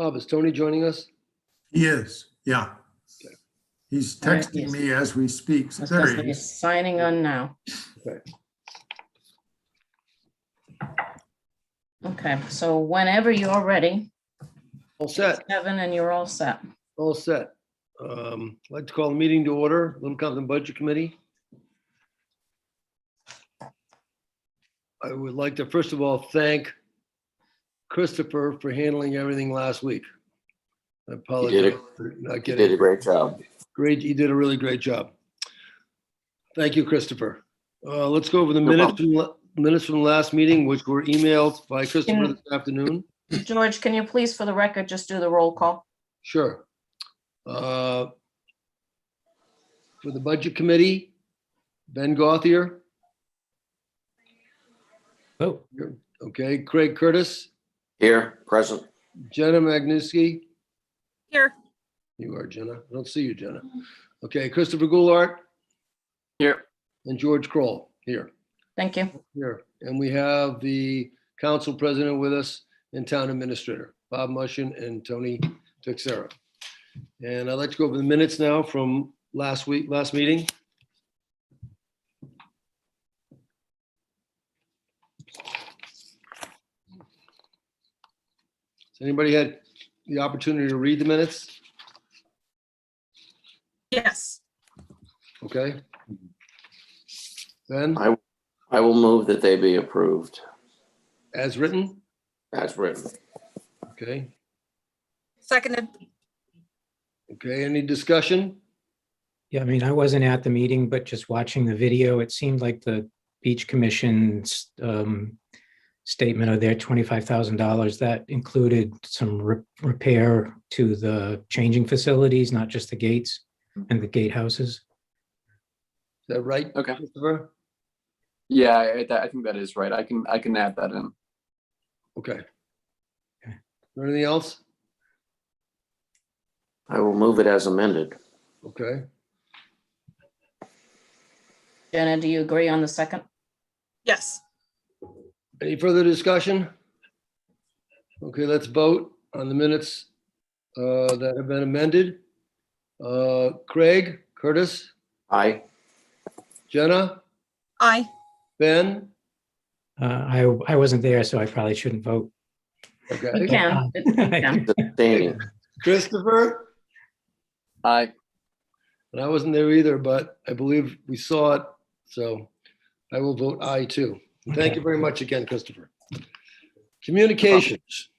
Bob, is Tony joining us? He is, yeah. Okay. He's All right, texting yes. me as we speak. So I was there gonna he say, is. signing on now. Okay. Okay, so whenever you're ready, All set. Kevin, and you're all set. All set. I'd like to call the meeting to order, Little Compton Budget Committee. I would like to, first of all, thank Christopher for handling everything last week. I apologize for not You getting. did a great job. Great, you did a really great job. Thank you, Christopher. Let's go over the No minutes from the last meeting, which were emailed by Christopher this afternoon. George, can you please, for the record, just do the roll call? Sure. For the Budget Committee, Ben Gauthier. Oh, Okay, Craig Curtis, Here, present. Jenna Magnuski. Here. You are Jenna. I don't see you, Jenna. Okay, Christopher Goulart Here. and George Kroll here. Thank you. Here. And we have the council president with us and town administrator, Bob Mushin and Tony Texera. And I'd like to go over the minutes now from last meeting. Has anybody had the opportunity to read the minutes? Yes. Okay. Ben, I will move that they be approved as written? as written. Okay. Seconded. Okay, any discussion? yeah, I mean, I wasn't at the meeting, but just watching the video, it seemed like the beach commission's statement of their $25,000, that included some repair to the changing facilities, not just the gates and the gatehouses. Is that right? Okay. Christopher? Yeah, I think that is right. I can add that in. Okay. Okay. Anything else? I will move it as amended. Okay. Jenna, do you agree on the second? Yes. Any further discussion? Okay, let's vote on the minutes that have been amended. Craig, Curtis, Aye. Jenna, Aye. Ben, I wasn't there, so I probably shouldn't vote. You okay, can. You can. Abstaining. Christopher, Aye. and I wasn't there either, but I believe we saw it, so I will vote aye too. Thank you very much again, Christopher. Communications.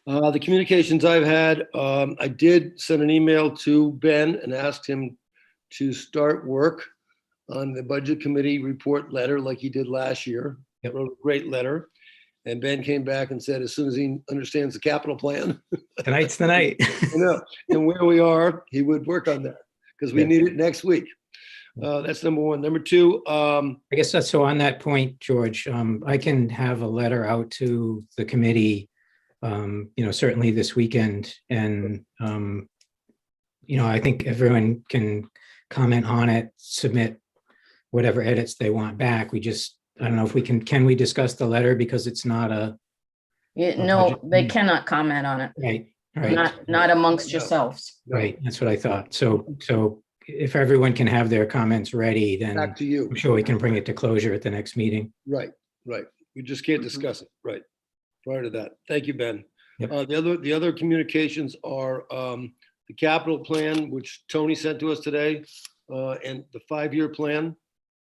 The communications I've had, I did send an email to Ben and asked him to start work on the budget committee report letter like he did last year. Yep. Wrote a great letter. And Ben came back and said, as soon as he understands the capital plan, Tonight's the night. you know, and where we are, he would work on that because we Yeah. need it next week. That's number one. Number two, I guess that's, so on that point, George, I can have a letter out to the committee, certainly this weekend. And, I think everyone can comment on it, submit whatever edits they want back. I don't know if can we discuss the letter because it's not No, they cannot comment on it, right, not amongst No. yourselves. right. That's what I thought. So if everyone can have their comments ready, then back to you. I'm sure we can bring it to closure at the next meeting. Right. We just can't discuss it. Right. Prior to that. Thank you, Ben. Yep. The other communications are the capital plan, which Tony sent to us today, and the 5-year plan.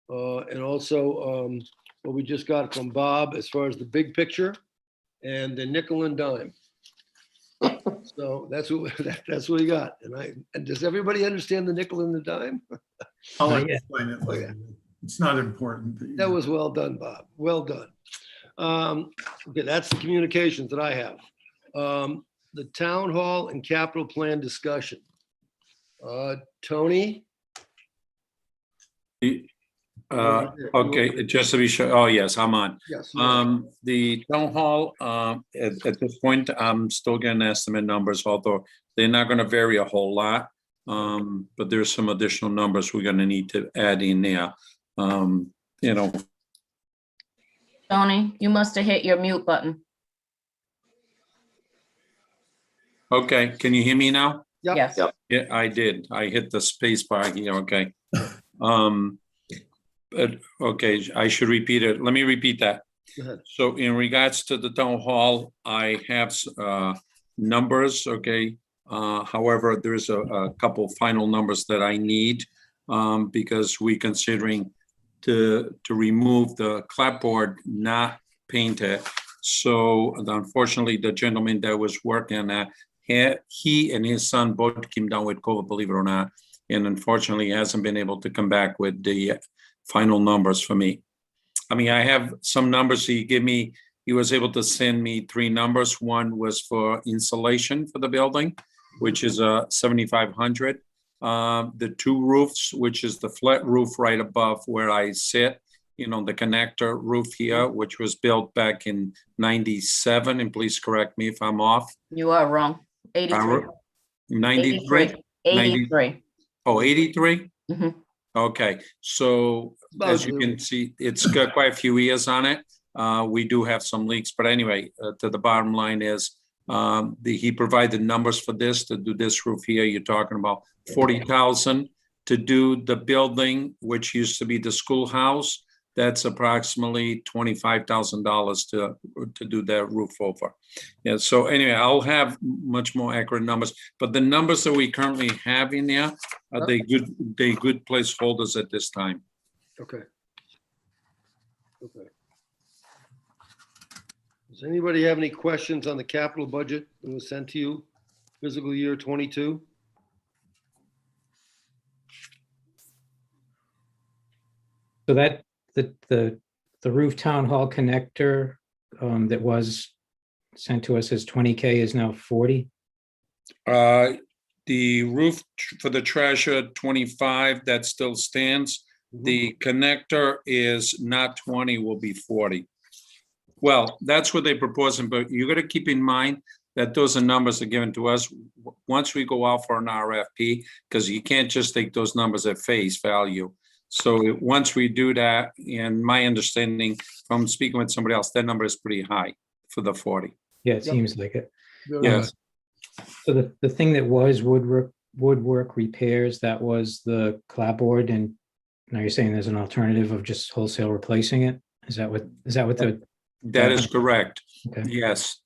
And also what we just got from Bob as far as the big picture and the nickel and dime. So that's what we got. And does everybody understand the nickel and the dime? I'll Not yet. explain it later. It's not important. That was well done, Bob. Well done. Okay, that's the communications that I have. The town hall and capital plan discussion. Tony? Okay, just to be sure, oh, yes, I'm on. Yes. The town hall, at this point, I'm still getting estimate numbers, although they're not gonna vary a whole lot. But there's some additional numbers we're gonna need to add in there. Tony, you must have hit your mute button. Okay, can you hear me now? Yep. Yes. Yep. Yeah, I did. I hit the space bar here, okay. But, okay, I should repeat it. Let me repeat that. Go ahead. So in regards to the town hall, I have numbers, okay? However, there's a couple final numbers that I need because we considering to remove the clapboard, not paint it. So unfortunately, the gentleman that was working on that, he and his son both came down with COVID, believe it or not. And unfortunately, he hasn't been able to come back with the final numbers for me. I mean, I have some numbers he was able to send me 3 numbers. One was for insulation for the building, which is 7,500. The 2 roofs, which is the flat roof right above where I sit, you know, the connector roof here, which was built back in 97, and please correct me if I'm off. You are wrong. 83. 93? 83. Oh, 83? Mhm. Okay, so as you can see, it's got quite a few years on it. We do have some leaks, but anyway, to the bottom line is he provided numbers for this, to do this roof here. You're talking about 40,000 to do the building, which used to be the schoolhouse. That's approximately $25,000 to do that roof over. Yeah, so anyway, I'll have much more accurate numbers, but the numbers that we currently have in there, are they good placeholders at this time? Okay. Okay. Does anybody have any questions on the capital budget that was sent to you, fiscal year 22? So that, the roof town hall connector that was sent to us as 20K is now 40. The roof for the treasure 25, that still stands. The connector is not 20, will be 40. Well, that's what they're proposing, but you got to keep in mind that those are numbers that are given to us once we go out for an RFP, because you can't just take those numbers at face value. So once we do that, and my understanding from speaking with somebody else, that number is pretty high for the 40. Yeah, it Yep. seems like it. Yes. So the thing that was woodwork repairs, that was the clapboard, and now you're saying there's an alternative of just wholesale replacing it? Is that what the, That is correct. okay, Yes.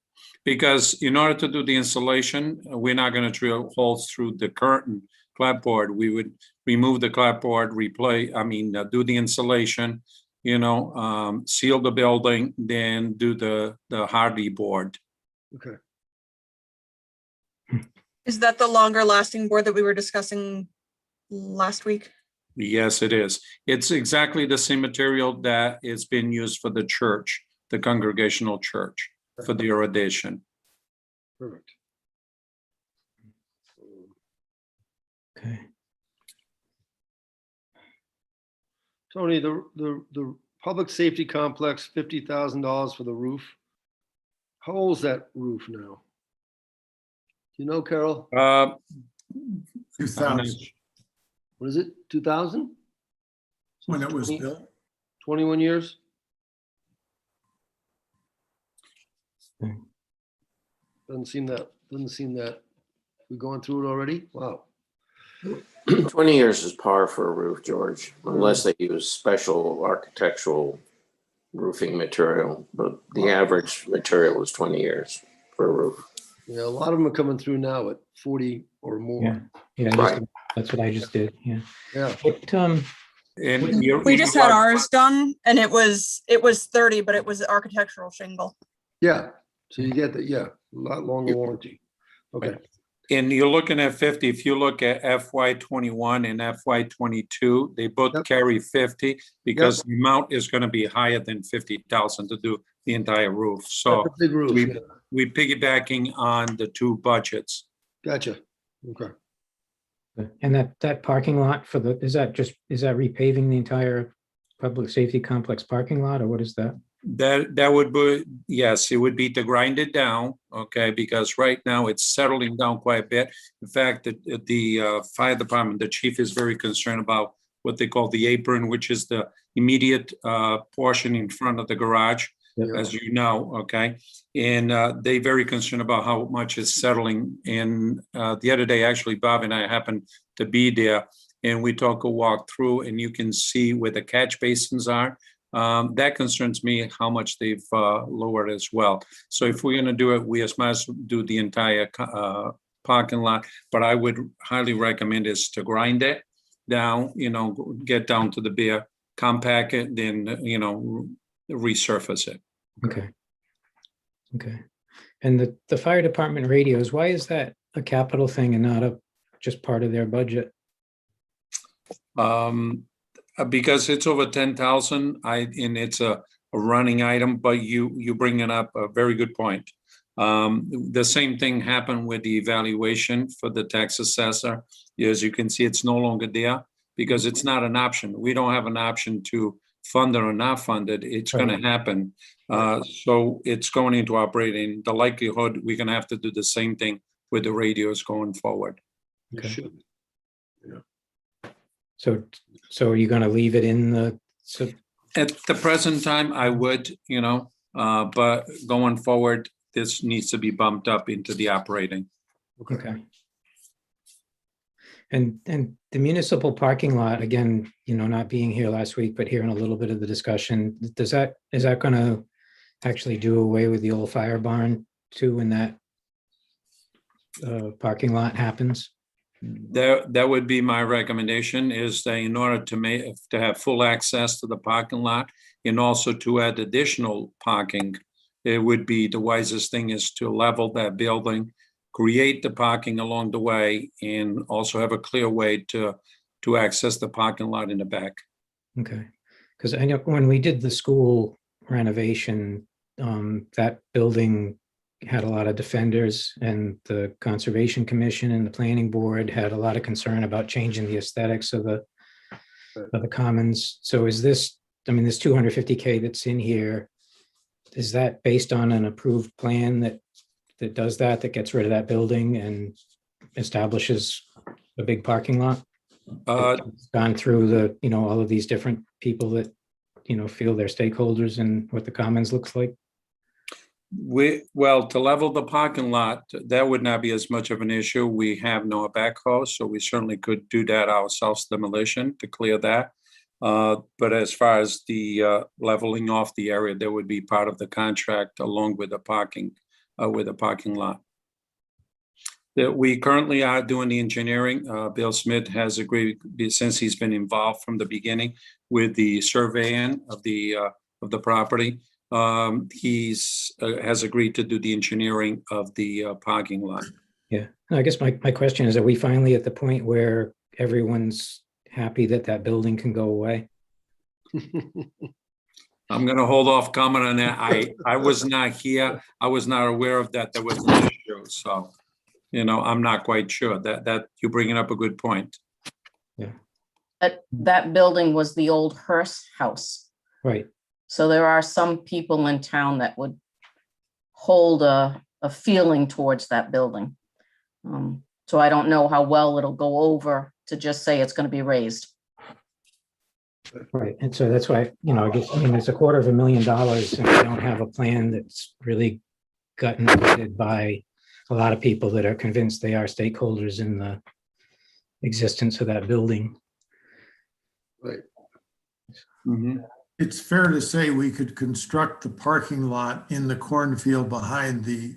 Because in order to do the installation, we're not going to drill holes through the curtain clapboard. We would remove the clapboard, do the installation, seal the building, then do the hardy board. Okay. Is that the longer lasting board that we were discussing last week? Yes, it is. It's exactly the same material that is being used for the church, the congregational church, for the irradiation. Perfect. okay. Tony, the public safety complex, $50,000 for the roof. How old is that roof now? Do you know, Carol? I'm not 2000, What is it, 2000? when it was built. 21 years? Hmm. Doesn't seem that, we're going through it already? Wow. 20 years is par for a roof, George, unless they use special architectural roofing material. But the average material is 20 years for a roof. Yeah, a lot of them are coming through now at 40 or more. Yeah, Right. that's what I just did, yeah. Yeah. What, And We just had ours done and it was 30, but it was architectural shingle. Yeah. So you get a lot longer warranty. Okay. And you're looking at 50. If you look at FY21 and FY22, they both Yep. carry 50 because the amount is going to be higher than 50,000 to do the entire roof. So That's a big roof. Yeah. we piggybacking on the 2 budgets. Gotcha. Okay. and that parking lot for is that repaving the entire public safety complex parking lot, or what is that? That would be, yes, it would be to grind it down, okay, because right now it's settling down quite a bit. In fact, the fire department, the chief is very concerned about what they call the apron, which is the immediate portion in front of the garage. as you know, okay? And they very concerned about how much is settling. And the other day, actually, Bob and I happened to be there, and we took a walk through, and you can see where the catch basins are. That concerns me, how much they've lowered as well. So if we're gonna do it, we as much do the entire parking lot, but I would highly recommend is to grind it down, get down to the bare, compact it, then, resurface it. Okay. Okay. And the fire department radios, why is that a capital thing and not just part of their budget? Because it's over 10,000, and it's a running item, but you bring it up, a very good point. The same thing happened with the evaluation for the tax assessor. As you can see, it's no longer there because it's not an option. We don't have an option to fund it or not fund it. It's going to happen. So it's going into operating. The likelihood we're going to have to do the same thing with the radios going forward. You Okay. should. So are you going to leave it in the, At the present time, I would, but going forward, this needs to be bumped up into the operating. okay. And the municipal parking lot, again, not being here last week, but hearing a little bit of the discussion, is that going to actually do away with the old fire barn too when that parking lot happens? That would be my recommendation, is that in order to have full access to the parking lot and also to add additional parking, it would be the wisest thing is to level that building, create the parking along the way, and also have a clear way to access the parking lot in the back. Okay, because I know when we did the school renovation, that building had a lot of defenders, and the Conservation Commission and the Planning Board had a lot of concern about changing the aesthetics of the commons. So is this, this 250K that's in here, is that based on an approved plan that does that gets rid of that building and establishes a big parking lot? It's gone through the, all of these different people that, feel they're stakeholders in what the commons looks like? Well, to level the parking lot, that would not be as much of an issue. We have no backhoe, so we certainly could do that ourselves, demolition, to clear that. But as far as the leveling off the area, that would be part of the contract along with the parking lot. That we currently are doing the engineering. Bill Smith has agreed, since he's been involved from the beginning with the surveying of the property. He's has agreed to do the engineering of the parking lot. Yeah, I guess my question is, are we finally at the point where everyone's happy that building can go away? I'm going to hold off comment on that. I was not here. I was not aware of that. There was an issue. So, I'm not quite sure that you're bringing up a good point. Yeah. That building was the old Hearst house. Right. So there are some people in town that would hold a feeling towards that building. So I don't know how well it'll go over to just say it's going to be raised. Right. And so that's why, I guess, it's $250,000 and we don't have a plan that's really gotten vetted by a lot of people that are convinced they are stakeholders in the existence of that building. Right. Mm-hmm. It's fair to say we could construct the parking lot in the cornfield behind the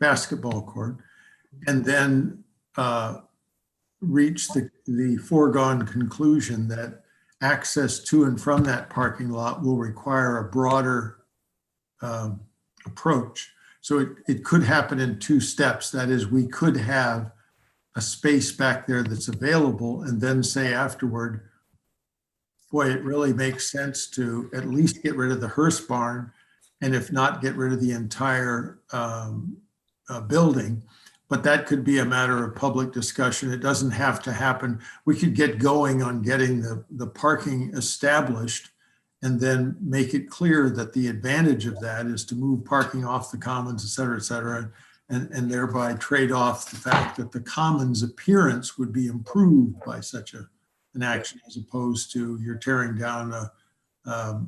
basketball court and then reach the foregone conclusion that access to and from that parking lot will require a broader approach. So it could happen in two steps. That is, we could have a space back there that's available and then say afterward, boy, it really makes sense to at least get rid of the Hearst barn, and if not, get rid of the entire building. But that could be a matter of public discussion. It doesn't have to happen. We could get going on getting the parking established and then make it clear that the advantage of that is to move parking off the commons, et cetera, and thereby trade off the fact that the commons appearance would be improved by such an action, as opposed to you're tearing down a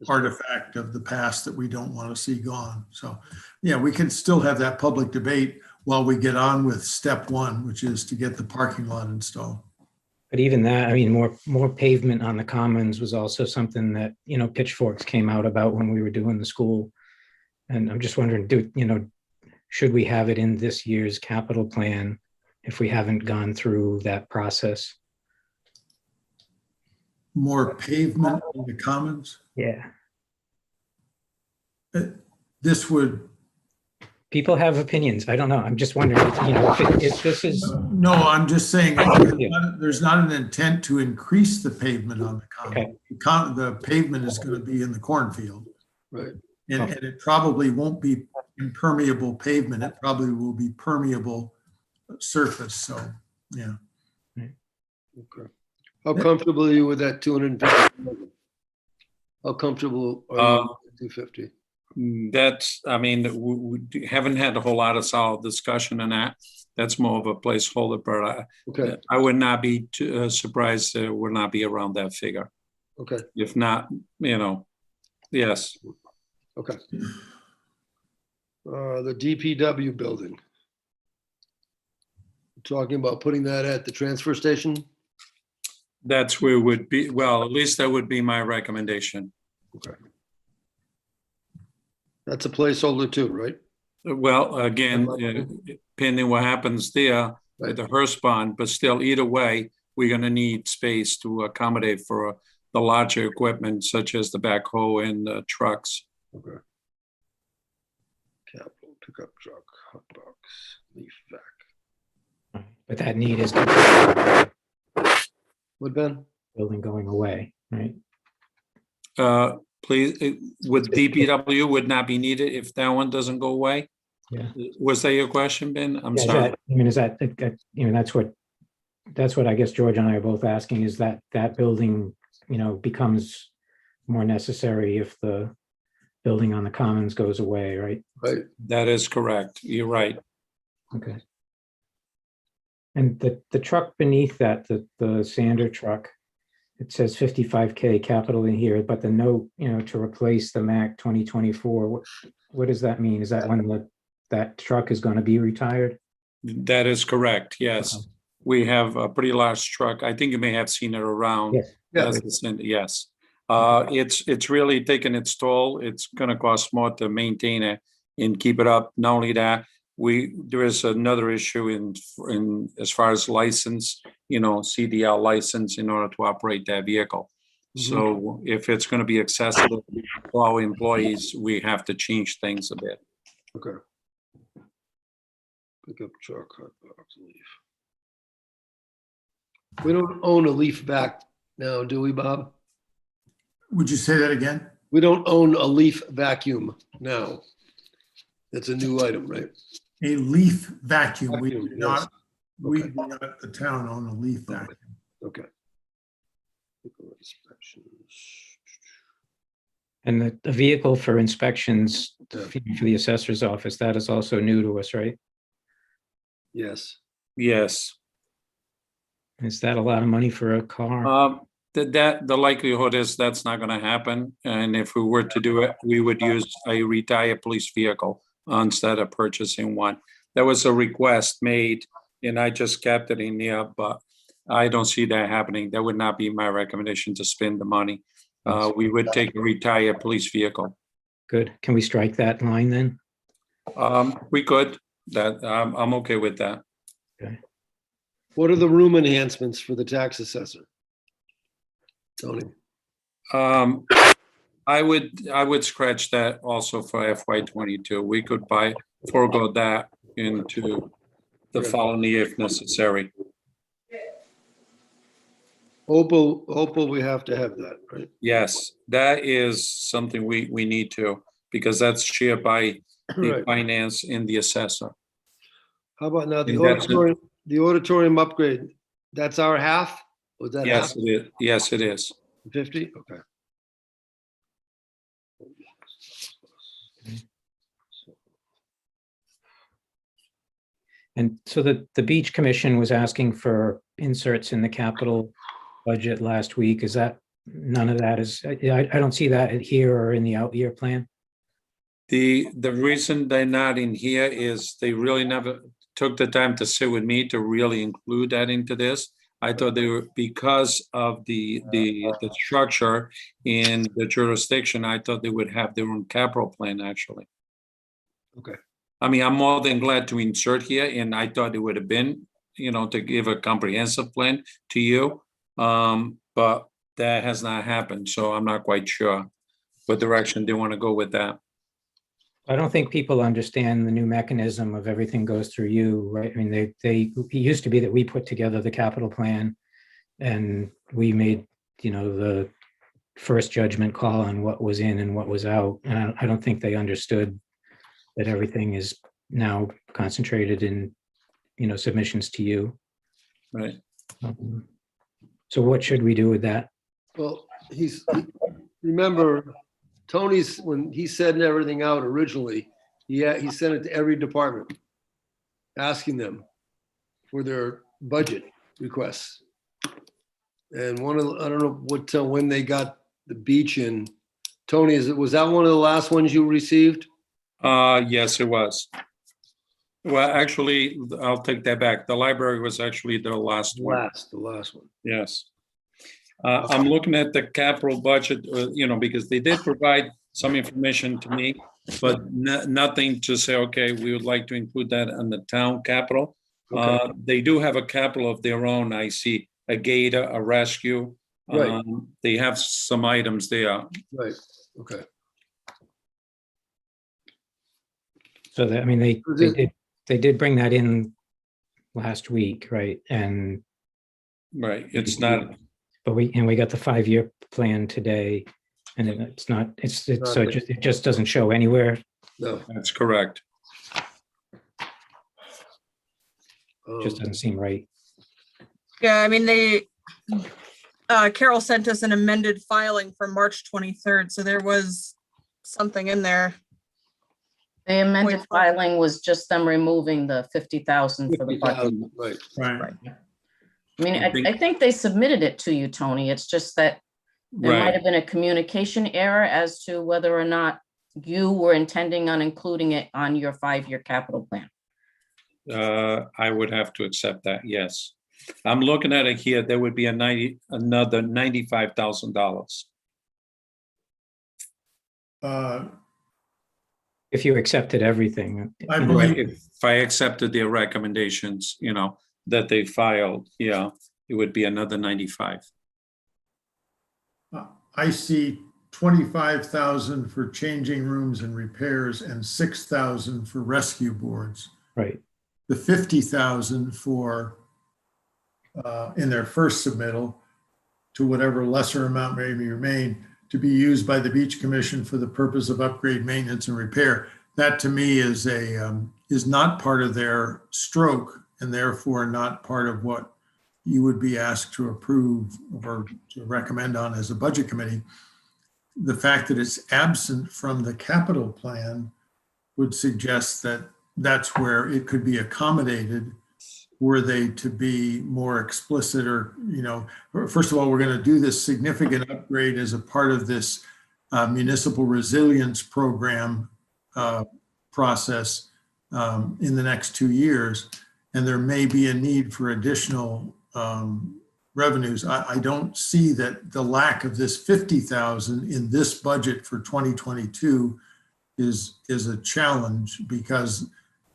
artifact of the past that we don't want to see gone. So, yeah, we can still have that public debate while we get on with step one, which is to get the parking lot installed. But even that, I mean, more pavement on the commons was also something that, pitchforks came out about when we were doing the school. And I'm just wondering, should we have it in this year's capital plan if we haven't gone through that process? More pavement in the commons. Yeah. This would, People have opinions. I don't know. I'm just wondering, if this is, no, I'm just saying, there's not an intent to increase the pavement on the common. The pavement is going to be in the cornfield. Right. And it probably won't be impermeable pavement. It probably will be permeable surface. So, yeah. Okay. How comfortable are you with that 250? How comfortable are you with 250? That's, I mean, we haven't had a whole lot of solid discussion on that. That's more of a placeholder, but Okay. I would not be too, surprised it would not be around that figure. Okay. If not, yes. Okay. The DPW building. Talking about putting that at the transfer station? That's where it would be, well, at least that would be my recommendation. Okay. That's a placeholder too, right? Well, again, depending what happens there with the Hearst bond, but still, either way, we're going to need space to accommodate for the larger equipment such as the backhoe and the trucks. Okay. Capital pickup truck, hot box, leaf vac. but that need is What, Ben? building going away, right? Please, with DPW would not be needed if that one doesn't go away? Yeah. Was that your question, Ben? I'm Yeah, sorry. that's what I guess George and I are both asking, is that building, becomes more necessary if the building on the commons goes away, right? Right. That is correct. You're right. Okay. And the truck beneath that, the sander truck, it says 55K capital in here, but the note, to replace the Mac 2024, what does that mean? Is that when that truck is going to be retired? That is correct. Yes. Okay. We have a pretty large truck. I think you may have seen it around. Yes. That's the same- yes. It's really taken its toll. It's going to cost more to maintain it and keep it up. Not only that, there is another issue in as far as license, CDL license in order to operate that vehicle. Mm-hmm. So if it's going to be accessible to our employees, we have to change things a bit. Okay. Pickup truck, hot box, leaf. We don't own a leaf vac now, do we, Bob? Would you say that again? We don't own a leaf vacuum now. That's a new item, right? A leaf vacuum. We Vacuum, do yes. not, we Okay. do not, the town own a leaf vacuum. Okay. Inspections. And the vehicle for inspections Yeah. for the assessor's office, that is also new to us, right? Yes. Yes. Is that a lot of money for a car? The likelihood is that's not going to happen. And if we were to do it, we would use a retired police vehicle instead of purchasing one. There was a request made and I just kept it in there, but I don't see that happening. That would not be my recommendation to spend the money. We would take a retired police vehicle. Good. Can we strike that line then? We could, I'm okay with that. Okay. What are the room enhancements for the tax assessor? Tony? I would scratch that also for FY22. We could forego that into the following year if necessary. Opal, we have to have that, right? Yes, that is something we need to, because that's shared by the Right. finance and the assessor. How about now, And that's it. the auditorium upgrade, that's our half? Was that half? Yes, it is. Yes, it is. 50? Okay. And so the beach commission was asking for inserts in the capital budget last week. Is that none of that is, I don't see that here or in the out year plan. The reason they're not in here is they really never took the time to sit with me to really include that into this. I thought they were, because of the structure in the jurisdiction, I thought they would have their own capital plan, actually. Okay. I mean, I'm more than glad to insert here, and I thought it would have been, to give a comprehensive plan to you. But that has not happened, so I'm not quite sure what direction they want to go with that. I don't think people understand the new mechanism of everything goes through you, right? I mean, it used to be that we put together the capital plan and we made, the first judgment call on what was in and what was out. And I don't think they understood that everything is now concentrated in, submissions to you. Right. So what should we do with that? Well, remember, Tony's, when he sent everything out originally, he sent it to every department, asking them for their budget requests. And I don't know when they got the beach in. Tony, was that one of the last ones you received? Yes, it was. Well, actually, I'll take that back. The library was actually the last one. The last one. Yes. I'm looking at the capital budget, because they did provide some information to me, but nothing to say, okay, we would like to include that on the town capital. Okay. They do have a capital of their own. I see a gator, a rescue. Right. They have some items there. Right, okay. So that, I mean, they did bring that in last week, right? And Right, it's not, but we got the 5-year plan today, and it's not, so it just doesn't show anywhere. No. that's correct. Just doesn't seem right. Yeah, I mean, Carol sent us an amended filing for March 23rd, so there was something in there. The amended Point- filing was just them removing the 50,000 for the parking. 50,000, right. Right. I mean, I think- I think they submitted it to you, Tony. It's just that there might Right, have been a communication error as to whether or not you were intending on including it on your 5-year capital plan. I would have to accept that, yes. I'm looking at it here, there would be another $95,000. If you accepted everything. I you know, believe- If I accepted their recommendations, that they filed, yeah, it would be another 95. I see 25,000 for changing rooms and repairs and 6,000 for rescue boards. Right. The 50,000 for, in their first submittal, to whatever lesser amount may remain, to be used by the Beach Commission for the purpose of upgrade, maintenance, and repair. That to me is not part of their stroke, and therefore not part of what you would be asked to approve or to recommend on as a budget committee. The fact that it's absent from the capital plan would suggest that that's where it could be accommodated were they to be more explicit or, first of all, we're going to do this significant upgrade as a part of this municipal resilience program process in the next 2 years. And there may be a need for additional revenues. I don't see that the lack of this 50,000 in this budget for 2022 is a challenge, because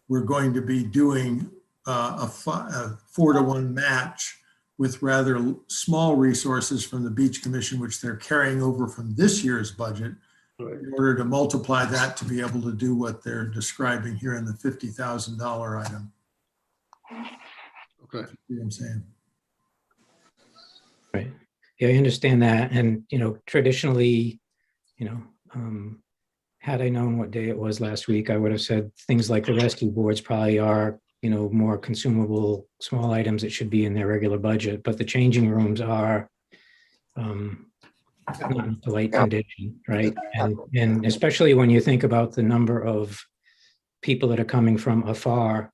we're going to be doing a 4-to-1 match with rather small resources from the Beach Commission, which they're carrying over from this year's budget, in order to multiply that to be able to do what they're describing here in the $50,000 item. Okay. You know what I'm saying? Right. Yeah, I understand that. And, traditionally, had I known what day it was last week, I would have said things like the rescue boards probably are, more consumable, small items that should be in their regular budget, but the changing rooms are not in polite condition, right? And especially when you think about the number of people that are coming from afar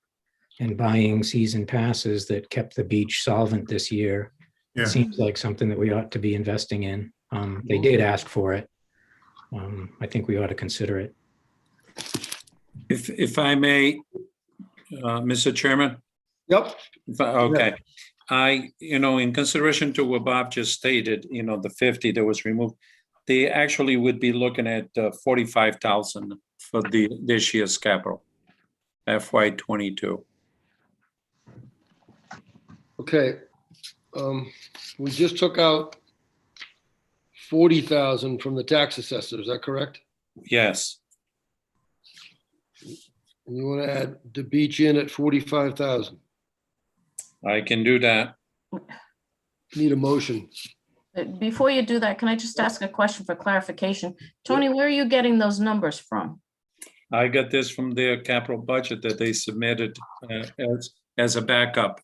and buying season passes that kept the beach solvent this year. Yeah. It seems like something that we ought to be investing in. They did ask for it. I think we ought to consider it. If I may, Mr. Chairman? Yep, Okay. In consideration to what Bob just stated, the 50 that was removed, they actually would be looking at 45,000 for this year's capital, FY '22. okay. We just took out 40,000 from the tax assessor, is that correct? Yes, And you want to add the beach in at 45,000? I can do that. Need a motion. Before you do that, can I just ask a question for clarification? Tony, where are you getting those numbers from? I got this from their capital budget that they submitted as a backup.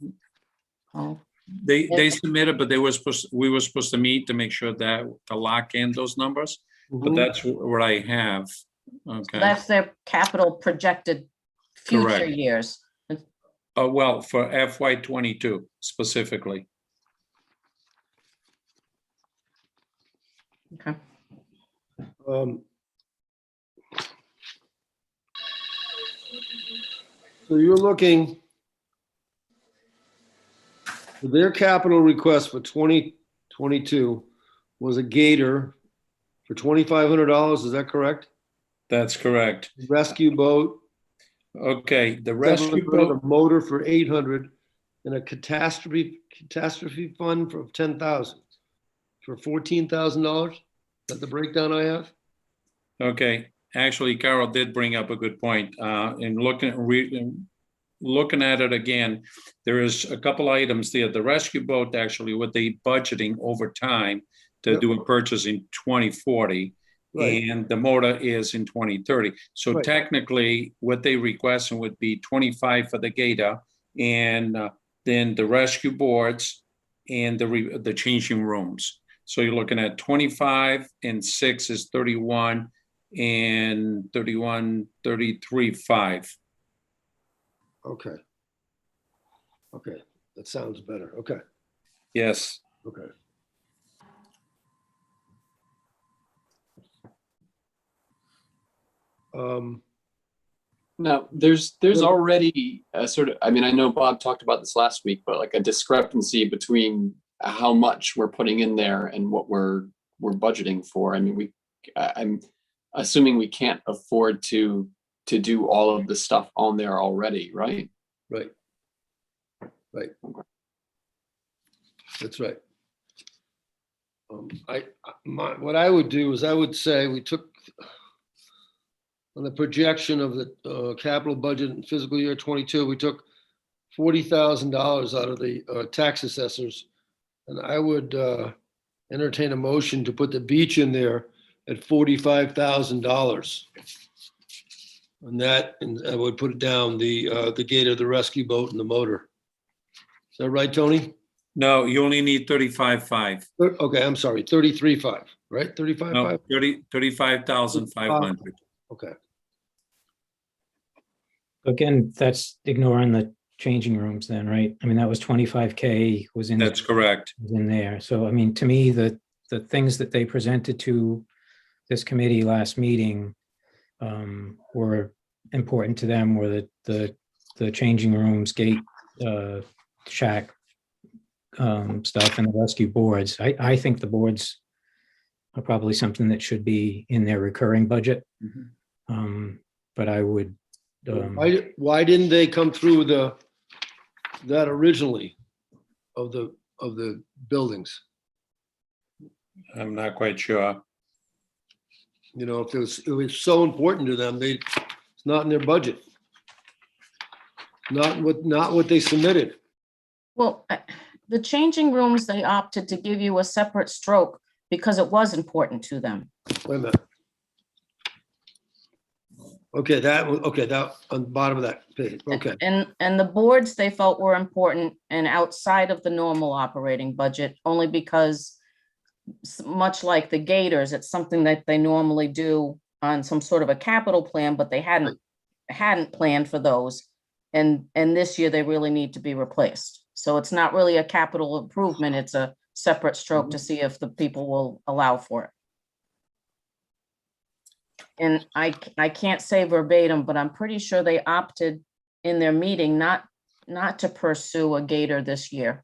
Oh, They submitted, but we were supposed to meet to make sure that to lock in those numbers, but Mhm. that's what I have. Okay. that's their capital projected future Correct. years. Oh, well, for FY '22 specifically. Okay. So you're looking, their capital request for 2022 was a gator for $2,500, is that correct? That's correct. Rescue boat, Okay, the rescue 700, boat, a motor for 800, and a catastrophe fund for 10,000 for $14,000. Is that the breakdown I have? okay, actually, Carol did bring up a good point. In looking at it again, there is a couple items there. The rescue boat, actually, what they budgeting over time to Yep. do a purchase in 2040. Right. And the motor is in 2030. So Right. technically, what they requesting would be 25 for the gator, and then the rescue boards and the changing rooms. So you're looking at 25 and 6 is 31, and 31, 33, 5. Okay. Okay, that sounds better. Okay, Yes. okay. Now, there's Well- already a sort of, I mean, I know Bob talked about this last week, but like a discrepancy between how much we're putting in there and what we're budgeting for. I mean, I'm assuming we can't afford to do all of the stuff on there already, right? Right. Right. Okay. That's right. What I would do is I would say we took on the projection of the capital budget in fiscal year '22, we took $40,000 out of the tax assessors. And I would entertain a motion to put the beach in there at $45,000. And that, and I would put it down, the gator, the rescue boat, and the motor. Is that right, Tony? No, you only need 35.5. Okay, I'm sorry, 33.5, right? No, 35.5? 35,500. Okay, Again, that's ignoring the changing rooms then, right? I mean, that was 25K was in. That's correct. was in there. So, I mean, to me, the things that they presented to this committee last meeting were important to them, were the changing rooms, gate, shack stuff, and the rescue boards. I think the boards are probably something that should be in their recurring budget. But I would. why didn't they come through that originally of the buildings? I'm not quite sure. You know, if it was so important to them, it's not in their budget. Not what they submitted. Well, the changing rooms, they opted to give you a separate stroke because it was important to them. Wait a minute. Okay, that on the bottom of that page, okay. And the boards they felt were important and outside of the normal operating budget, only because much like the gators, it's something that they normally do on some sort of a capital plan, but they hadn't planned for those. And this year they really need to be replaced. So it's not really a capital improvement, it's a separate stroke to see if the people will allow for it. And I can't say verbatim, but I'm pretty sure they opted in their meeting not to pursue a gator this year.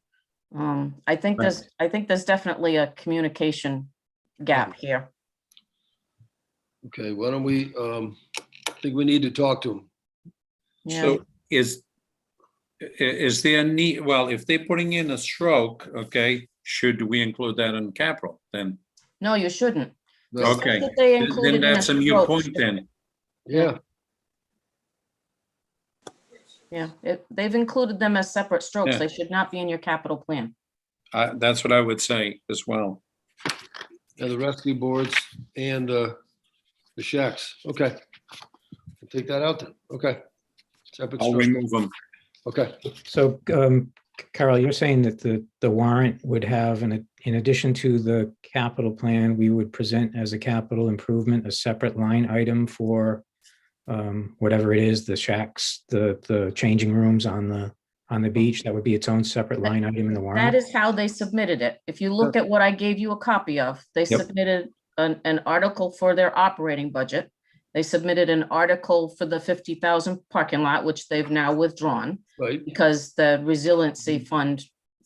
I think there's definitely a communication gap here. Okay, why don't we, I think we need to talk to them. Yeah, So is there a need, well, if they're putting in a stroke, okay, should we include that in capital then? no, you shouldn't. No. Okay, That they then included in that's a new stroke. point then. Yeah, Yeah, they've included them as separate strokes. Yeah. They should not be in your capital plan. That's what I would say as well. and the rescue boards and the shacks. Okay. We'll take that out then. Okay. Separate I'll structure. remove them. Okay. So, Carol, you're saying that the warrant would have, in addition to the capital plan, we would present as a capital improvement, a separate line item for whatever it is, the shacks, the changing rooms on the beach, that would be its own separate line item in the That warrant? is how they submitted it. If you look at what I gave you a copy of, they Yep. submitted an article for their operating budget. They submitted an article for the 50,000 parking lot, which they've now withdrawn Right, because the resiliency fund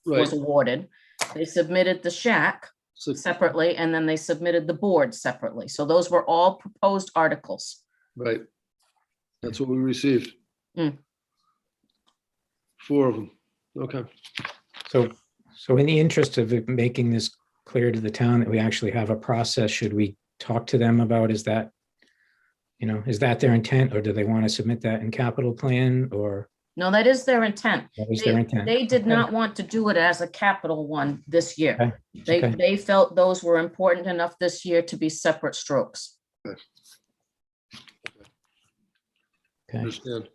right. was awarded. They submitted the shack So, separately, and then they submitted the board separately. So those were all proposed articles. right. That's what we received. Mm. 4 of them. Okay. So in the interest of it making this clear to the town that we actually have a process, should we talk to them about, is that their intent, or do they want to submit that in capital plan, or No, that is their intent. what is their intent? They did Okay. not want to do it as a capital one this year. Okay. Okay. They felt those were important enough this year to be separate strokes. Okay. Understand.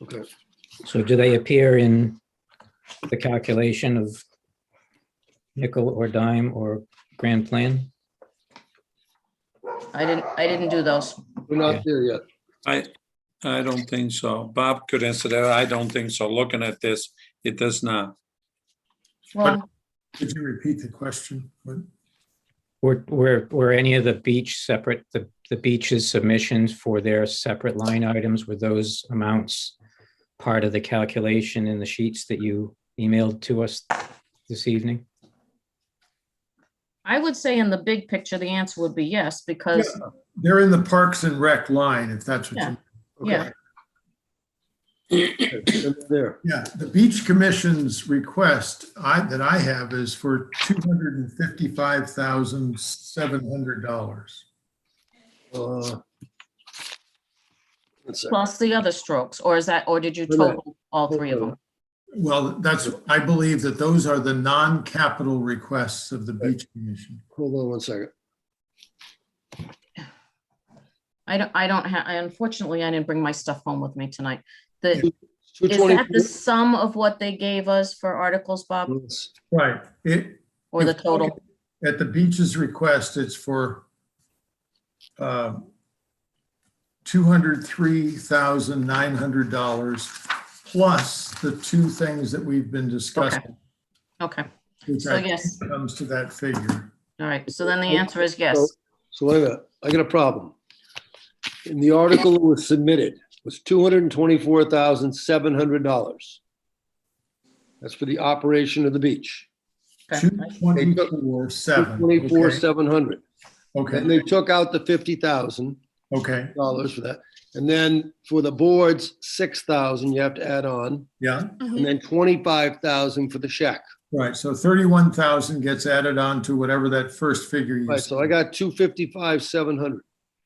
Okay. So do they appear in the calculation of nickel or dime or grand plan? I didn't do those. We're not Yeah. there yet. I don't think so. Bob could answer that. I don't think so. Looking at this, it does not. Well, Could you repeat the question? What- Were any of the beach separate, the beach's submissions for their separate line items, were those amounts part of the calculation in the sheets that you emailed to us this evening? I would say in the big picture, the answer would be yes, because, They're in the Parks and Rec line, if that's what Yeah. you, yeah, There. yeah, the Beach Commission's request that I have is for $255,700. One second. plus the other strokes, or did you Wait a minute. total all three of them? Well, I believe that those are the non-capital requests of the Beach Commission. Hold on one second. Unfortunately, I didn't bring my stuff home with me tonight. Is 220. that the sum of what they gave us for articles, Bob, Right. or the total? At the beach's request, it's for $203,900 plus the two things that we've been discussing. Okay, which So I think yes. comes to that figure. all right. So then the answer is yes. So wait a minute, I got a problem. In the article that was submitted was $224,700. That's for the operation of the beach. Okay. 224,700. 224,700. And Okay, they took out the $50,000 okay, for that. And then for the boards, 6,000 you have to add on, yeah, and then 25,000 for the shack. right. So 31,000 gets added on to whatever that first figure you Right, said. so I got 255,700.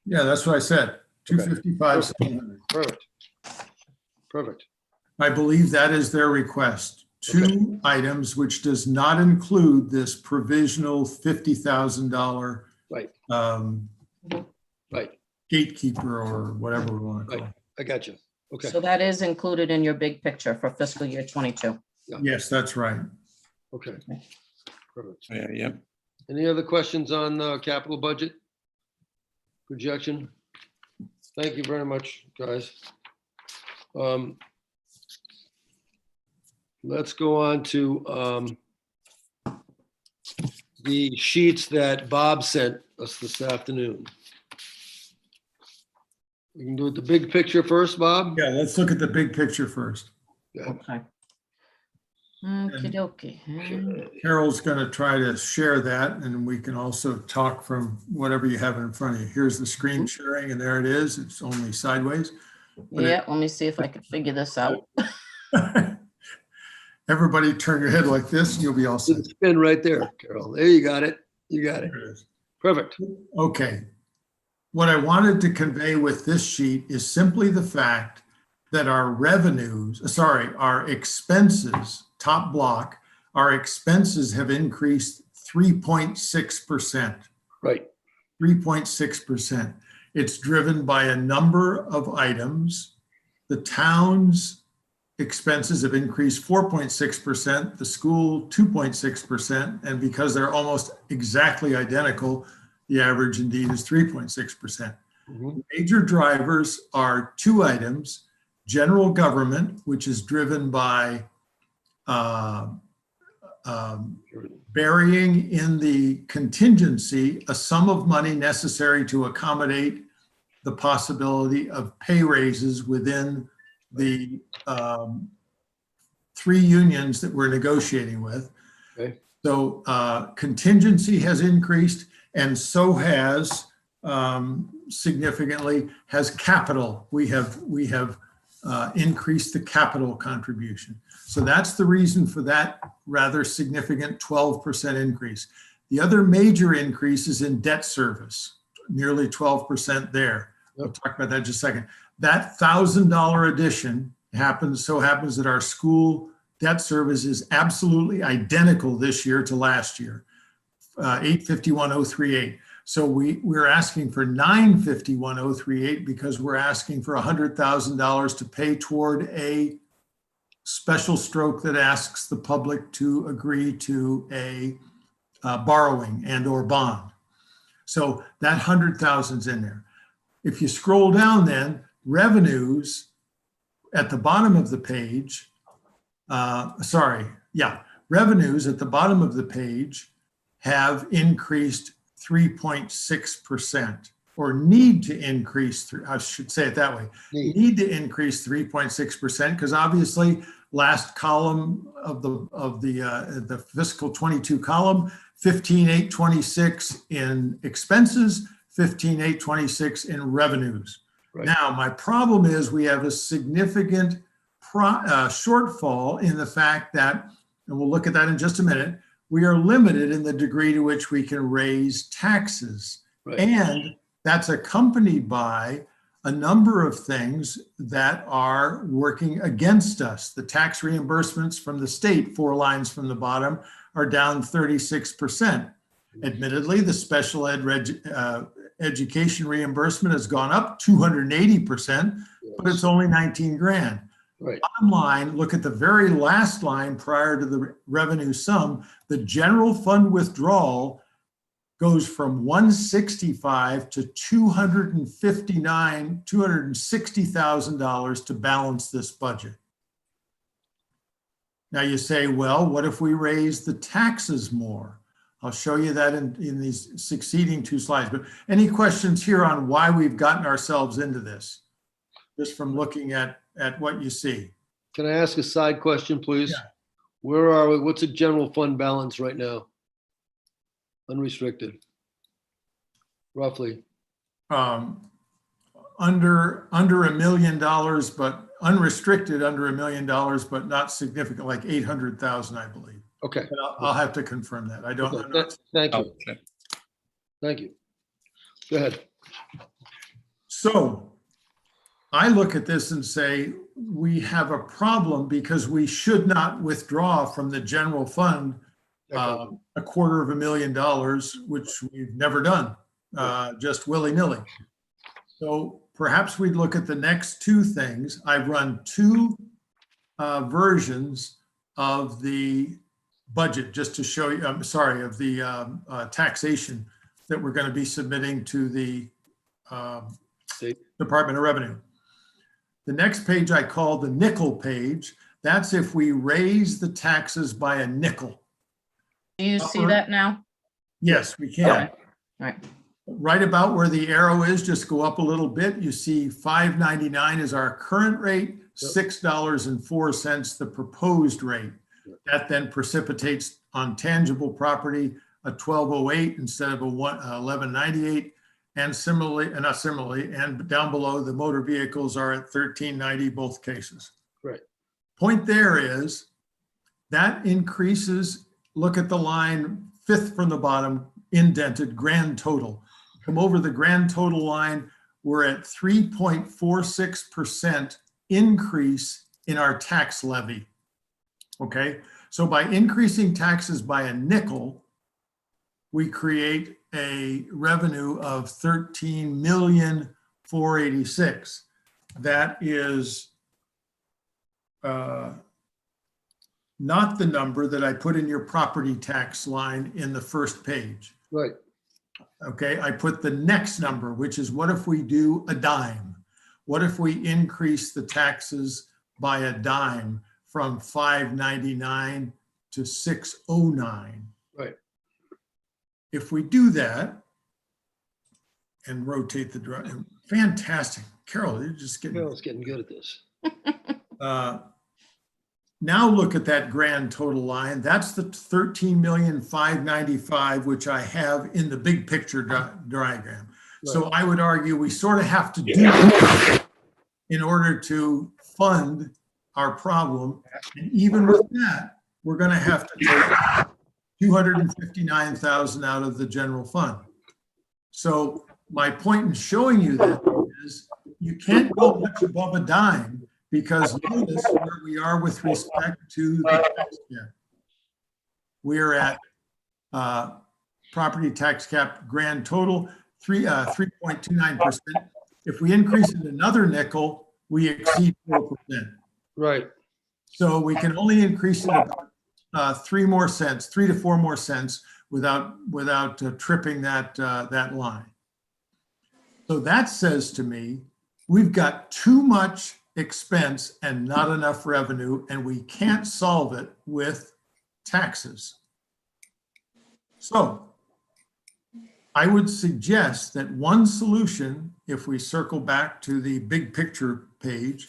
Yeah, that's what I said, 255,700. Perfect. Perfect. I believe that is their request. Two items, which does not include this provisional $50,000 Right, right. gatekeeper or whatever we want to call Right. it. I got you. Okay. So that is included in your big picture for fiscal year 22. Yes, that's right. Okay. Perfect. Yeah. Any other questions on capital budget projection? Thank you very much, guys. Let's go on to the sheets that Bob sent us this afternoon. We can do it the big picture first, Bob? Yeah, let's look at the big picture first. Okay. Okey dokey. Carol's going to try to share that, and we can also talk from whatever you have in front of you. Here's the screen sharing, and there it is. It's only sideways. But Yeah, let me see if I could figure this out. Everybody turn your head like this, and you'll be all set. Spin right there, Carol. There you got it. You got it. There it is. Perfect. Okay. What I wanted to convey with this sheet is simply the fact that our our expenses, top block, our expenses have increased 3.6%. Right. 3.6%. It's driven by a number of items. The town's expenses have increased 4.6%, the school 2.6%, and because they're almost exactly identical, the average indeed is 3.6%. Mhm. Major drivers are two items: general government, which is driven by burying in the contingency a sum of money necessary to accommodate the possibility of pay raises within the three unions that we're negotiating with. Okay. So contingency has increased, and so has significantly has capital. We have increased the capital contribution. So that's the reason for that rather significant 12% increase. The other major increase is in debt service, nearly 12% there. We'll talk about that in just a second. That $1,000 addition happens that our school debt service is absolutely identical this year to last year, 851,038. So we're asking for 951,038 because we're asking for $100,000 to pay toward a special stroke that asks the public to agree to a borrowing and or bond. So that 100,000's in there. If you scroll down then, revenues at the bottom of the page, revenues at the bottom of the page have increased 3.6%, or need to increase, I should say it that way, need to increase 3.6%, because obviously last column of the fiscal 22 column, 15,826 in expenses, 15,826 in revenues. Right. Now, my problem is we have a significant shortfall in the fact that, and we'll look at that in just a minute, we are limited in the degree to which we can raise taxes. Right. And that's accompanied by a number of things that are working against us. The tax reimbursements from the state, 4 lines from the bottom, are down 36%. Admittedly, the special ed education reimbursement has gone up 280%, but it's only 19 grand. Right. Bottom line, look at the very last line prior to the revenue sum. The general fund withdrawal goes from 165 to $260,000 to balance this budget. Now you say, well, what if we raise the taxes more? I'll show you that in these succeeding 2 slides. But any questions here on why we've gotten ourselves into this? Just from looking at what you see. Can I ask a side question, please? Yeah. Where are we? What's the general fund balance right now? Unrestricted. Roughly. Under $1 million, but unrestricted under $1 million, but not significant, like 800,000, I believe. Okay. But I'll have to confirm that. I don't know. Thank you. Okay. Thank you. Go ahead. So I look at this and say, we have a problem because we should not withdraw from the general fund $250,000, which we've never done, just willy-nilly. So perhaps we'd look at the next 2 things. I've run 2 versions of the budget just to show you, of the taxation that we're going to be submitting to the Department of Revenue. The next page I call the nickel page. That's if we raise the taxes by a nickel. Do you see that now? Yes, we can. Okay. All right. Right about where the arrow is, just go up a little bit. You see $5.99 is our current rate, $6.04 the proposed rate. That then precipitates on tangible property a 1208 instead of a 1198. And similarly, and not similarly, and down below the motor vehicles are at 1390 both cases. Right. Point there is that increases, look at the line fifth from the bottom, indented grand total. Come over the grand total line, we're at 3.46% increase in our tax levy. Okay, so by increasing taxes by a nickel, we create a revenue of 13,486,000. That is not the number that I put in your property tax line in the first page. Right. Okay, I put the next number, which is what if we do a dime? What if we increase the taxes by a dime from $5.99 to $6.09? Right. If we do that and rotate the drive, fantastic. Carol, you're just getting. Carol's getting good at this. Now look at that grand total line. That's the 13,595,000, which I have in the big picture diagram. So I would argue we sort of have to do that in order to fund our problem. And even with that, we're going to have to take 259,000 out of the general fund. So my point in showing you that is you can't go much above a dime, because notice where we are with respect to the tax cap. We're at property tax cap grand total 3.29%. If we increase it another nickel, we exceed 4%. Right. So we can only increase it about 3 to 4 more cents without tripping that line. So that says to me, we've got too much expense and not enough revenue, and we can't solve it with taxes. So I would suggest that one solution, if we circle back to the big picture page,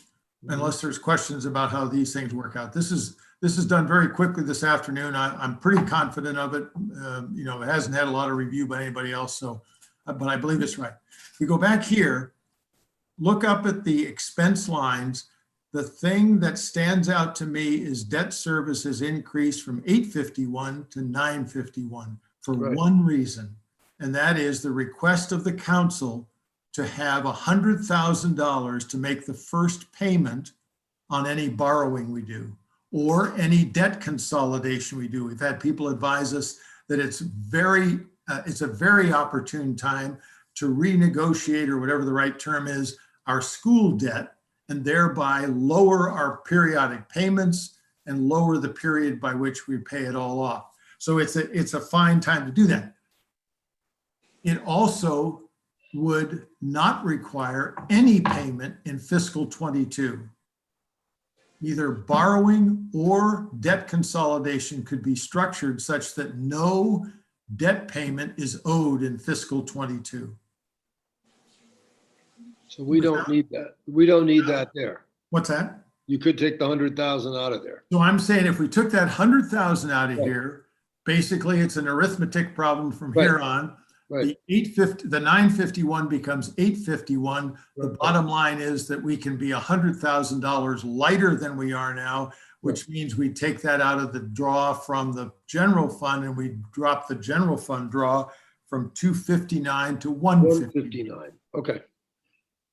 unless there's questions about how these things work out. This is done very quickly this afternoon. I'm pretty confident of it. It hasn't had a lot of review by anybody else, so, but I believe it's right. If we go back here, look up at the expense lines. The thing that stands out to me is debt service has increased from 851 to 951 for one reason, and that is the request of the council to have $100,000 to make the first payment on any borrowing we do or any debt consolidation we do. We've had people advise us that it's a very opportune time to renegotiate, or whatever the right term is, our school debt, and thereby lower our periodic payments and lower the period by which we pay it all off. So it's a fine time to do that. It also would not require any payment in fiscal 22. Either borrowing or debt consolidation could be structured such that no debt payment is owed in fiscal 22. So we don't need that. We don't need that there. What's that? You could take the 100,000 out of there. So I'm saying if we took that 100,000 out of here, basically it's an arithmetic problem from here on. Right. The 951 becomes 851. The bottom line is that we can be $100,000 lighter than we are now, which means we take that out of the draw from the general fund, and we drop the general fund draw from 259 to 159. Okay.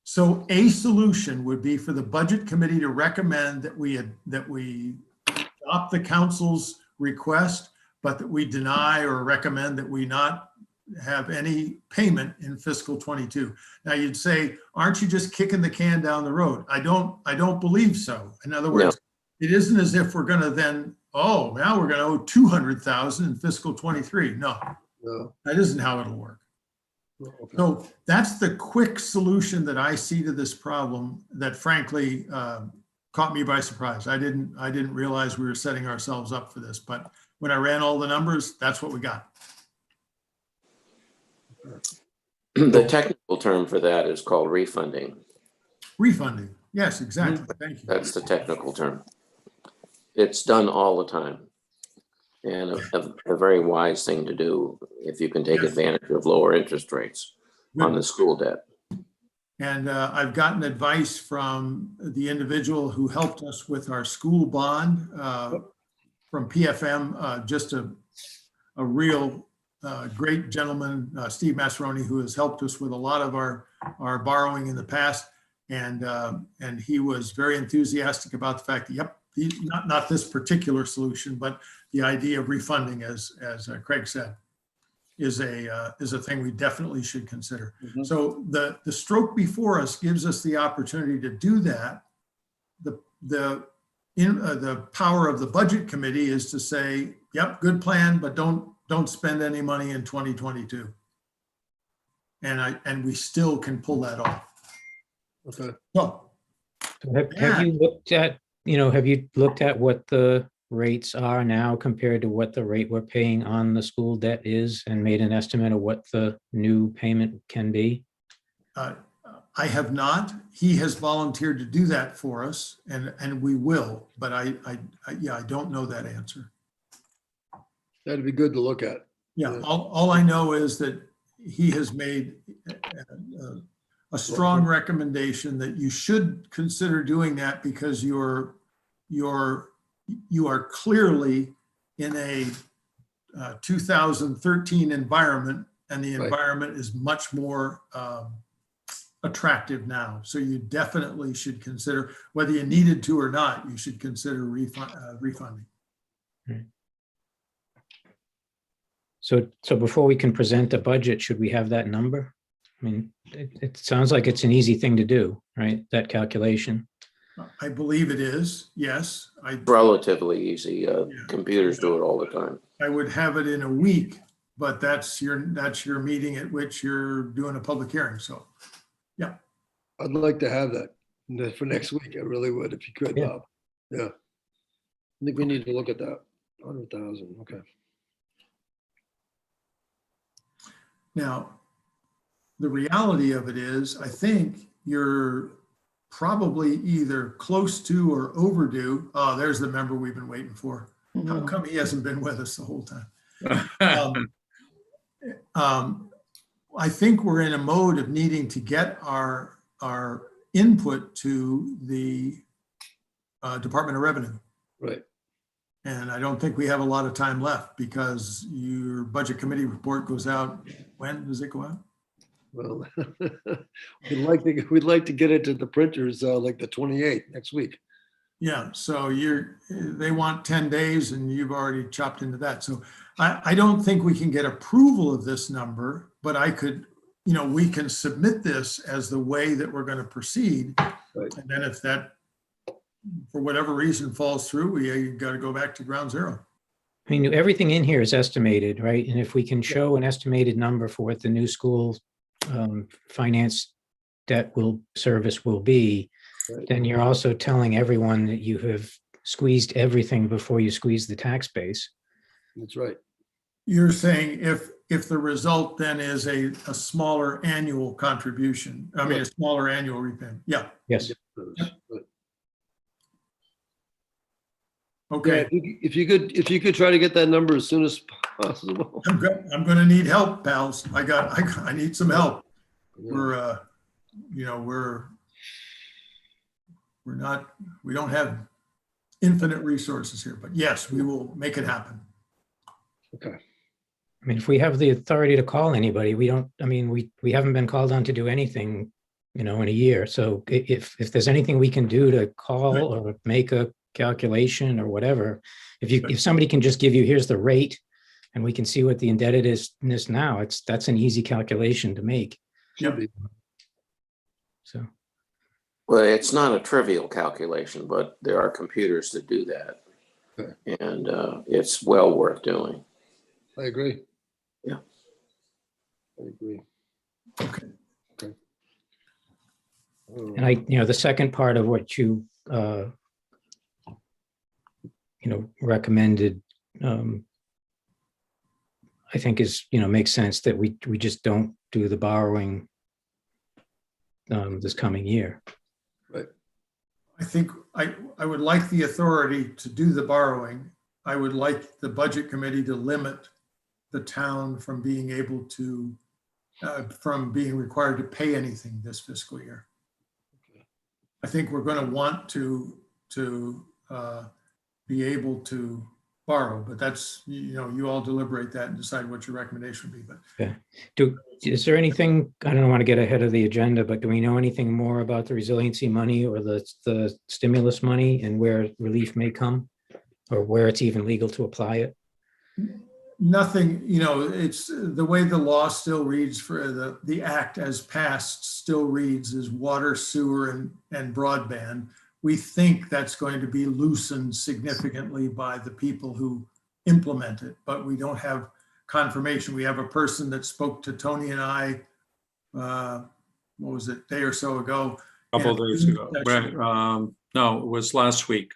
So a solution would be for the budget committee to recommend that we adopt the council's request, but that we deny or recommend that we not have any payment in fiscal 22. Now you'd say, aren't you just kicking the can down the road? I don't believe so. In other words, it isn't as if we're going to then, now we're going to owe 200,000 in fiscal 23. No, that isn't how it'll work. Okay. So that's the quick solution that I see to this problem that frankly caught me by surprise. I didn't realize we were setting ourselves up for this, but when I ran all the numbers, that's what we got. The technical term for that is called refunding. Refunding. Yes, exactly. Thank you. That's the technical term. It's done all the time. And a very wise thing to do if you can take Yes. advantage of lower interest rates on the school debt. And I've gotten advice from the individual who helped us with our school bond from PFM, just a real great gentleman, Steve Massaroni, who has helped us with a lot of our borrowing in the past. And he was very enthusiastic about the fact that, yep, not this particular solution, but the idea of refunding, as Craig said, is a thing we definitely should consider. Mhm. So the stroke before us gives us the opportunity to do that. The power of the budget committee is to say, yep, good plan, but don't spend any money in 2022. And we still can pull that off. Okay. So Have you looked at, have you looked at what the rates are now compared to what the rate we're paying on the school debt is and made an estimate of what the new payment can be? I have not. He has volunteered to do that for us, and we will, but I don't know that answer. That'd be good to look at. Yeah, Yeah. all I know is that he has made a strong recommendation that you should consider doing that because you are clearly in a 2013 environment, and the Right. environment is much more attractive now. So you definitely should consider, whether you needed to or not, you should consider refunding. So before we can present a budget, should we have that number? I mean, it sounds like it's an easy thing to do, right? That calculation. I believe it is, yes. Relatively easy. Computers do it all the time. I would have it in a week, but that's your meeting at which you're doing a public hearing. So, yeah. I'd like to have that for next week. I really would, if you could, Yeah. Bob. Yeah. I think we need to look at that. 100,000, okay. Now, the reality of it is, I think you're probably either close to or overdue. Oh, there's the member we've been waiting for. How come he hasn't been with us the whole time? I think we're in a mode of needing to get our input to the Department of Revenue. Right. And I don't think we have a lot of time left because your budget committee report goes out. When does it go out? Well, we'd like to get it to the printers like the 28th next week. Yeah, so they want 10 days and you've already chopped into that. So I don't think we can get approval of this number, but we can submit this as the way that we're going to proceed. Right. And then if that, for whatever reason, falls through, we got to go back to ground zero. I mean, everything in here is estimated, right? And if we can show an estimated number for what the new school finance debt service will be, Right. then you're also telling everyone that you have squeezed everything before you squeeze the tax base. That's right. You're saying if the result then is a smaller annual contribution, a smaller annual repayment. Yeah. Yes. Okay. Yeah, if you could try to get that number as soon as possible. I'm going to need help, pals. I need some help. We don't have infinite resources here, but yes, we will make it happen. Okay. I mean, if we have the authority to call anybody, we haven't been called on to do anything, in a year. So if there's anything we can do to call or make a calculation or whatever, if somebody can just give you, here's the rate, and we can see what the indebtedness now, that's an easy calculation to make. Should be. So. Well, it's not a trivial calculation, but there are computers that do that. Okay. And it's well worth doing. I agree. Yeah. I agree. Okay. Okay. And the second part of what you, recommended, I think is, makes sense that we just don't do the borrowing this coming year. I think I would like the authority to do the borrowing. I would like the budget committee to limit the town from being able to, from being required to pay anything this fiscal year. I think we're going to want to be able to borrow, but that's, you all deliberate that and decide what your recommendation would be. But Is there anything, I don't want to get ahead of the agenda, but do we know anything more about the resiliency money or the stimulus money and where relief may come, or where it's even legal to apply it? nothing, it's the way the law still reads for the act as passed still reads as water, sewer, and broadband. We think that's going to be loosened significantly by the people who implement it, but we don't have confirmation. We have a person that spoke to Tony and I, what was it, day or so ago. Couple of days ago, right? No, it was last week,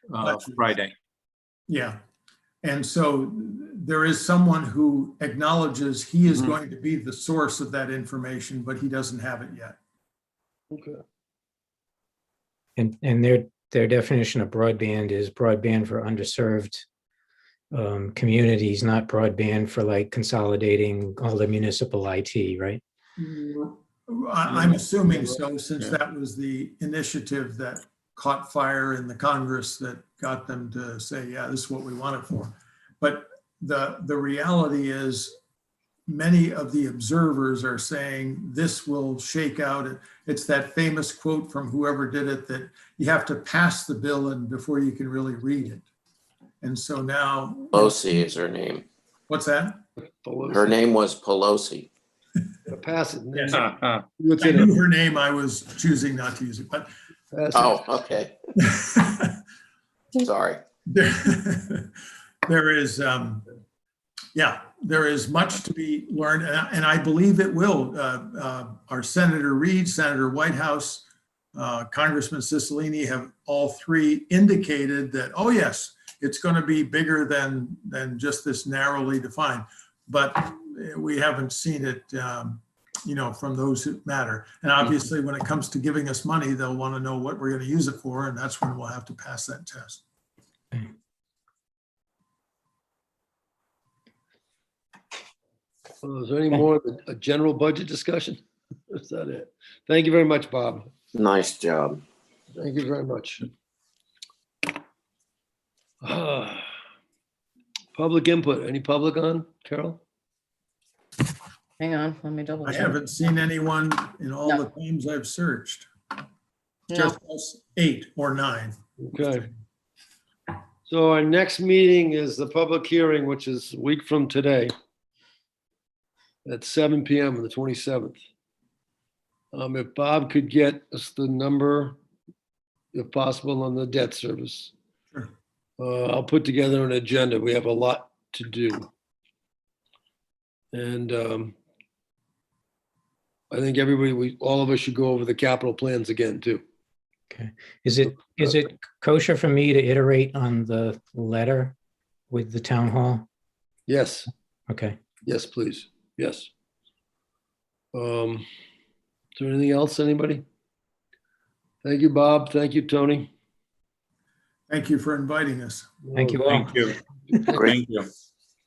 Friday. Yeah. And so there is someone who acknowledges he is going to be the source of that information, but he doesn't have it yet. Okay. And their definition of broadband is broadband for underserved communities, not broadband for like consolidating all the municipal IT, right? I'm assuming so, since that was the initiative that caught fire in the Congress that got them to say, yeah, this is what we want it for. But the reality is many of the observers are saying this will shake out. It's that famous quote from whoever did it that you have to pass the bill and before you can really read it. And so now. Pelosi is her name. What's that? Her name was Pelosi. Pass it. Yes. What's I in knew it? her name, I was choosing not to use it, but. Pass it. Oh, okay. Sorry. There is, there is much to be learned, and I believe it will. Our Senator Reid, Senator Whitehouse, Congressman Cicilline have all three indicated that, oh yes, it's going to be bigger than just this narrowly defined, but we haven't seen it, from those who matter. And obviously, when it comes to giving us money, they'll want to know what we're going to use it for, and that's when we'll have to pass that test. Is there any more of a general budget discussion? Is that it? Thank you very much, Bob. Nice job. Thank you very much. Public input. Any public on, Carol? Hang on, let me double I check. haven't seen anyone in all No. the times I've searched. No, Just us 8 or 9. Okay. So our next meeting is the public hearing, which is a week from today at 7 p.m. on the 27th. If Bob could get us the number, if possible, on the debt service. Sure. I'll put together an agenda. We have a lot to do. And I think all of us should go over the capital plans again too. Okay. Is it kosher for me to iterate on the letter with the town hall? Yes, Okay. yes, please. Yes. Is there anything else, anybody? Thank you, Bob. Thank you, Tony. Thank you for inviting us. Thank you all. Thank you. Great. Thank you.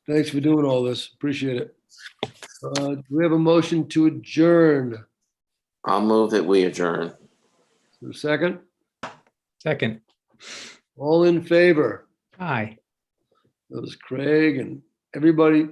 Thanks for doing all this. Appreciate it. Do we have a motion to adjourn? I'll move that we adjourn. Is there a second? Second. All in favor? Hi. That was Craig and everybody.